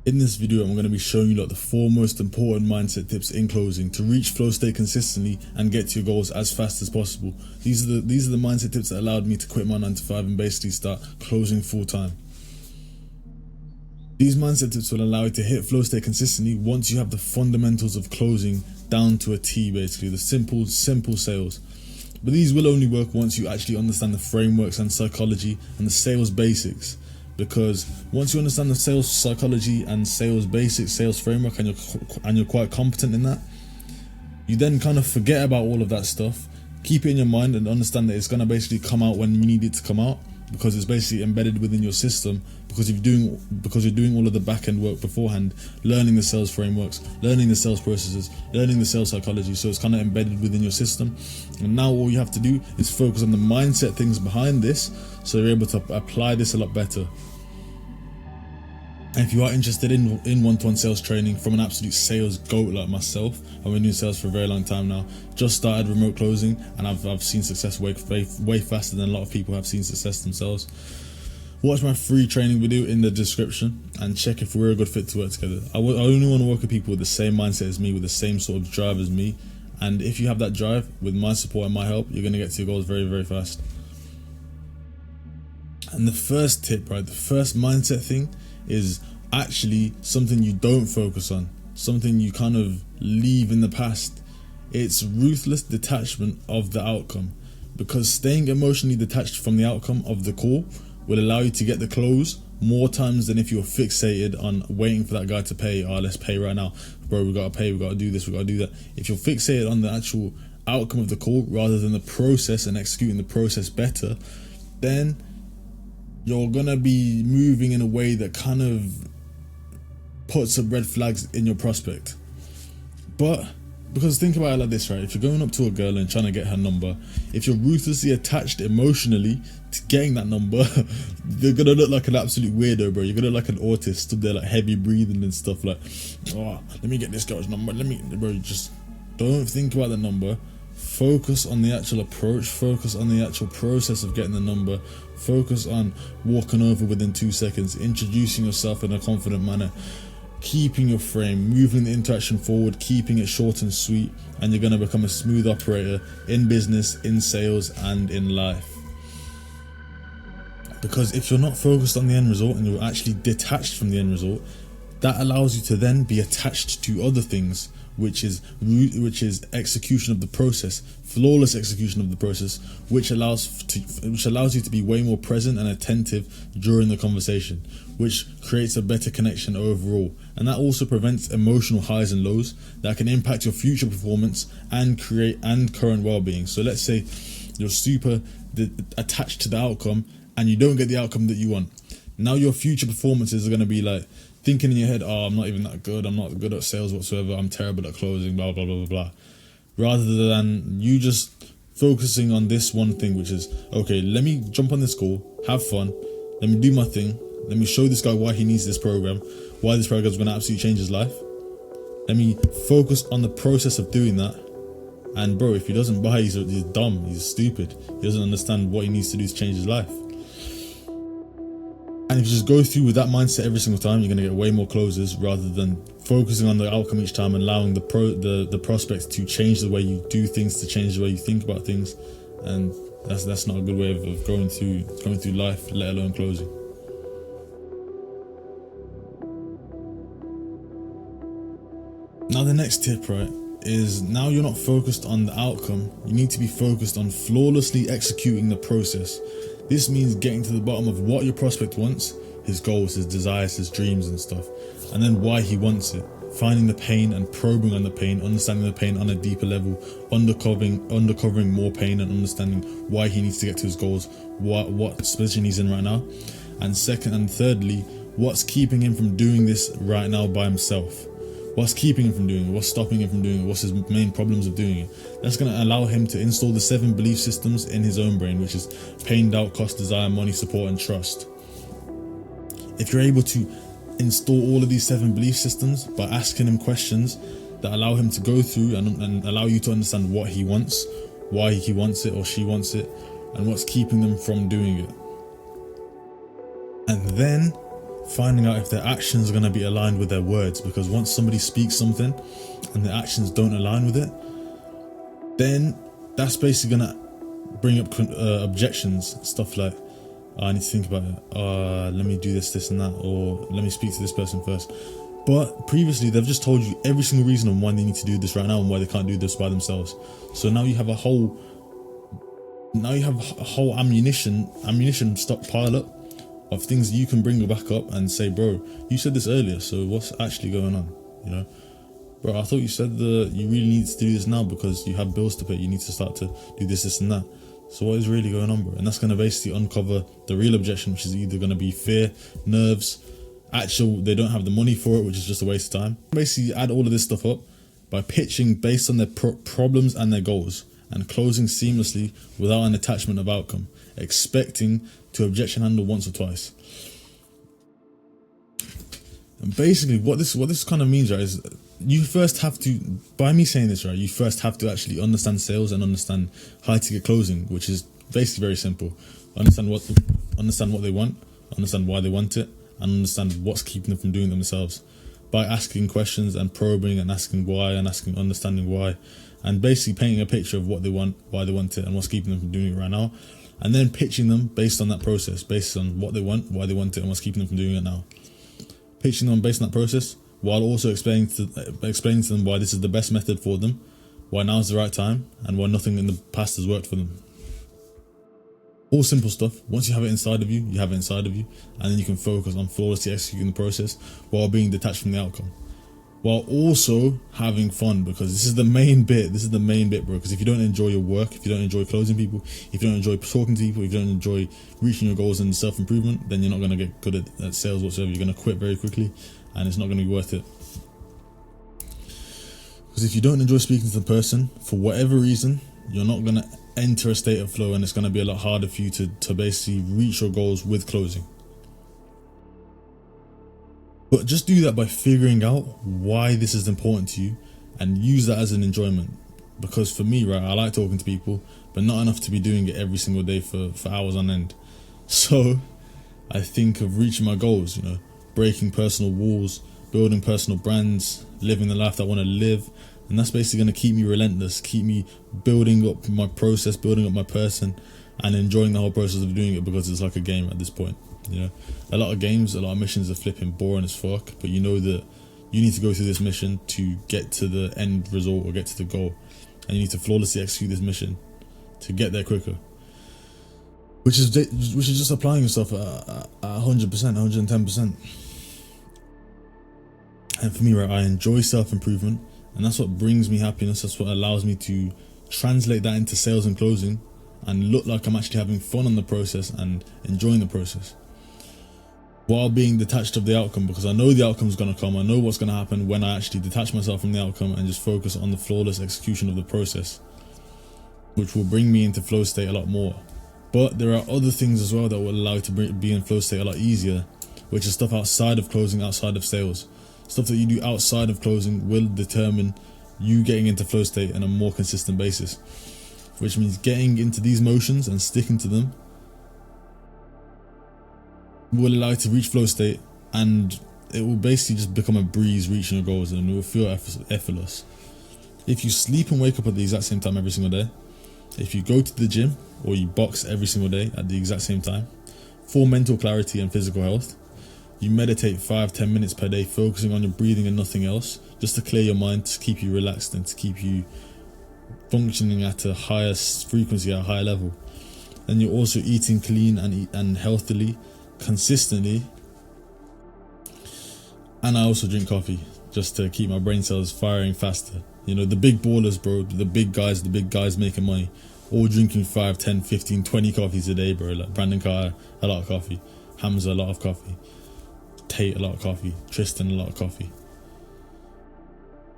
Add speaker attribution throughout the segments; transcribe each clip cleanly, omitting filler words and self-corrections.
Speaker 1: In this video, I'm going to be showing you like the 4 most important mindset tips in closing to reach flow state consistently and get to your goals as fast as possible. These are the mindset tips that allowed me to quit my 9 to 5 and basically start closing full time. These mindset tips will allow you to hit flow state consistently once you have the fundamentals of closing down to a T, basically the simple sales. But these will only work once you actually understand the frameworks and psychology and the sales basics. Because once you understand the sales psychology and sales basics, sales framework, and you're quite competent in that, you then kind of forget about all of that stuff, keep it in your mind, and understand that it's going to basically come out when you need it to come out, because it's basically embedded within your system, because you're doing all of the back end work beforehand, learning the sales frameworks, learning the sales processes, learning the sales psychology. So it's kind of embedded within your system, and now all you have to do is focus on the mindset things behind this, so you're able to apply this a lot better. And if you are interested in one-to-one sales training from an absolute sales goat like myself, I've been doing sales for a very long time now, just started remote closing, and I've seen success way faster than a lot of people have seen success themselves. Watch my free training video in the description and check if we're a good fit to work together. I only want to work with people with the same mindset as me, with the same sort of drive as me, and if you have that drive, with my support and my help, you're going to get to your goals very, very fast. And the first tip, right, the first mindset thing is actually something you don't focus on, something you kind of leave in the past. It's ruthless detachment of the outcome, because staying emotionally detached from the outcome of the call will allow you to get the close more times than if you're fixated on waiting for that guy to pay. Let's pay right now, bro, we gotta pay, we gotta do this, we gotta do that. If you're fixated on the actual outcome of the call rather than the process and executing the process better, then you're gonna be moving in a way that kind of puts some red flags in your prospect. But because think about it like this, right? If you're going up to a girl and trying to get her number, if you're ruthlessly attached emotionally to getting that number, you're gonna look like an absolute weirdo, bro. You're gonna look like an autist, stood there like heavy breathing and stuff, like, let me get this girl's number, bro, just don't think about the number. Focus on the actual approach, focus on the actual process of getting the number, focus on walking over within 2 seconds, introducing yourself in a confident manner, keeping your frame, moving the interaction forward, keeping it short and sweet, and you're going to become a smooth operator in business, in sales, and in life. Because if you're not focused on the end result and you're actually detached from the end result, that allows you to then be attached to other things, which is execution of the process, flawless execution of the process, which allows you to be way more present and attentive during the conversation, which creates a better connection overall. And that also prevents emotional highs and lows that can impact your future performance and current well-being. So let's say you're super attached to the outcome and you don't get the outcome that you want. Now your future performances are going to be like thinking in your head, I'm not even that good, I'm not good at sales whatsoever, I'm terrible at closing, blah, blah, blah, blah, blah. Rather than you just focusing on this one thing, which is, okay, let me jump on this call, have fun, let me do my thing, let me show this guy why he needs this program, why this program is going to absolutely change his life. Let me focus on the process of doing that. And bro, if he doesn't buy, he's dumb, he's stupid, he doesn't understand what he needs to do to change his life. And if you just go through with that mindset every single time, you're going to get way more closes rather than focusing on the outcome each time and allowing the prospects to change the way you do things, to change the way you think about things. And that's not a good way of going through life, let alone closing. Now the next tip, right, is now you're not focused on the outcome, you need to be focused on flawlessly executing the process. This means getting to the bottom of what your prospect wants, his goals, his desires, his dreams and stuff, and then why he wants it. Finding the pain and probing on the pain, understanding the pain on a deeper level, uncovering more pain and understanding why he needs to get to his goals, what position he's in right now. And second and thirdly, what's keeping him from doing this right now by himself? What's keeping him from doing it? What's stopping him from doing it? What's his main problems of doing it? That's going to allow him to install the 7 belief systems in his own brain, which is pain, doubt, cost, desire, money, support, and trust. If you're able to install all of these 7 belief systems by asking him questions that allow him to go through and allow you to understand what he wants, why he wants it or she wants it, and what's keeping them from doing it. And then finding out if their actions are going to be aligned with their words, because once somebody speaks something and their actions don't align with it, then that's basically going to bring up objections, stuff like, I need to think about it, let me do this and that, or let me speak to this person first. But previously they've just told you every single reason on why they need to do this right now and why they can't do this by themselves. So now you have a whole ammunition stockpile up of things that you can bring back up and say, bro, you said this earlier, so what's actually going on? You know, bro, I thought you said that you really need to do this now because you have bills to pay, you need to start to do this and that. So what is really going on, bro? And that's going to basically uncover the real objection, which is either going to be fear, nerves, they don't have the money for it, which is just a waste of time. Basically add all of this stuff up by pitching based on their problems and their goals, and closing seamlessly without an attachment of outcome, expecting to objection handle once or twice. And basically what this kind of means, right, is you first have to, by me saying this, right, you first have to actually understand sales and understand high ticket closing, which is basically very simple. Understand what they want, understand why they want it, and understand what's keeping them from doing it themselves, by asking questions and probing and asking why and understanding why, and basically painting a picture of what they want, why they want it, and what's keeping them from doing it right now, and then pitching them based on that process, based on what they want, why they want it, and what's keeping them from doing it now. Pitching them based on that process, while also explaining to them why this is the best method for them, why now is the right time, and why nothing in the past has worked for them. All simple stuff. Once you have it inside of you, you have it inside of you, and then you can focus on flawlessly executing the process while being detached from the outcome, while also having fun, because this is the main bit. This is the main bit, bro. Because if you don't enjoy your work, if you don't enjoy closing people, if you don't enjoy talking to people, if you don't enjoy reaching your goals and self-improvement, then you're not going to get good at sales whatsoever. You're going to quit very quickly, and it's not going to be worth it. Because if you don't enjoy speaking to the person, for whatever reason, you're not going to enter a state of flow, and it's going to be a lot harder for you to basically reach your goals with closing. But just do that by figuring out why this is important to you and use that as an enjoyment. Because for me, right, I like talking to people, but not enough to be doing it every single day for hours on end. So I think of reaching my goals, you know, breaking personal walls, building personal brands, living the life that I want to live. And that's basically going to keep me relentless, keep me building up my process, building up my person, and enjoying the whole process of doing it, because it's like a game at this point. You know, a lot of games, a lot of missions are flipping boring as fuck, but you know that you need to go through this mission to get to the end result or get to the goal, and you need to flawlessly execute this mission to get there quicker. Which is just applying yourself at 100%, 110%. And for me, right, I enjoy self-improvement, and that's what brings me happiness. That's what allows me to translate that into sales and closing and look like I'm actually having fun on the process and enjoying the process, while being detached of the outcome, because I know the outcome is going to come. I know what's going to happen when I actually detach myself from the outcome and just focus on the flawless execution of the process, which will bring me into flow state a lot more. But there are other things as well that will allow you to be in flow state a lot easier, which is stuff outside of closing, outside of sales. Stuff that you do outside of closing will determine you getting into flow state on a more consistent basis, which means getting into these motions and sticking to them will allow you to reach flow state, and it will basically just become a breeze reaching your goals, and it will feel effortless. If you sleep and wake up at the exact same time every single day, if you go to the gym or you box every single day at the exact same time, for mental clarity and physical health, you meditate 5-10 minutes per day, focusing on your breathing and nothing else, just to clear your mind, to keep you relaxed and to keep you functioning at a higher frequency, at a higher level. Then you're also eating clean and healthily, consistently. And I also drink coffee just to keep my brain cells firing faster. You know, the big ballers, bro, the big guys making money, all drinking 5, 10, 15, 20 coffees a day, bro. Like Brandon Carr, a lot of coffee. Hamza, a lot of coffee. Tate, a lot of coffee. Tristan, a lot of coffee.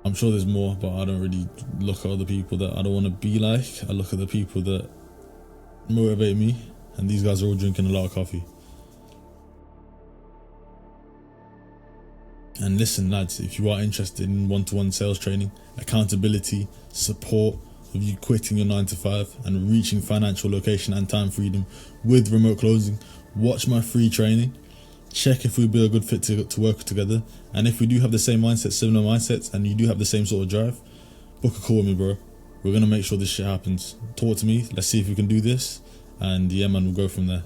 Speaker 1: I'm sure there's more, but I don't really look at other people that I don't want to be like. I look at the people that motivate me, and these guys are all drinking a lot of coffee. And listen, lads, if you are interested in one-to-one sales training, accountability, support of you quitting your 9 to 5 and reaching financial location and time freedom with remote closing, watch my free training. check if we'd be a good fit to work together. And if we do have the same mindset, similar mindsets, and you do have the same sort of drive, book a call with me, bro. We're gonna make sure this shit happens. Talk to me. Let's see if we can do this. And yeah, man, we'll go from there.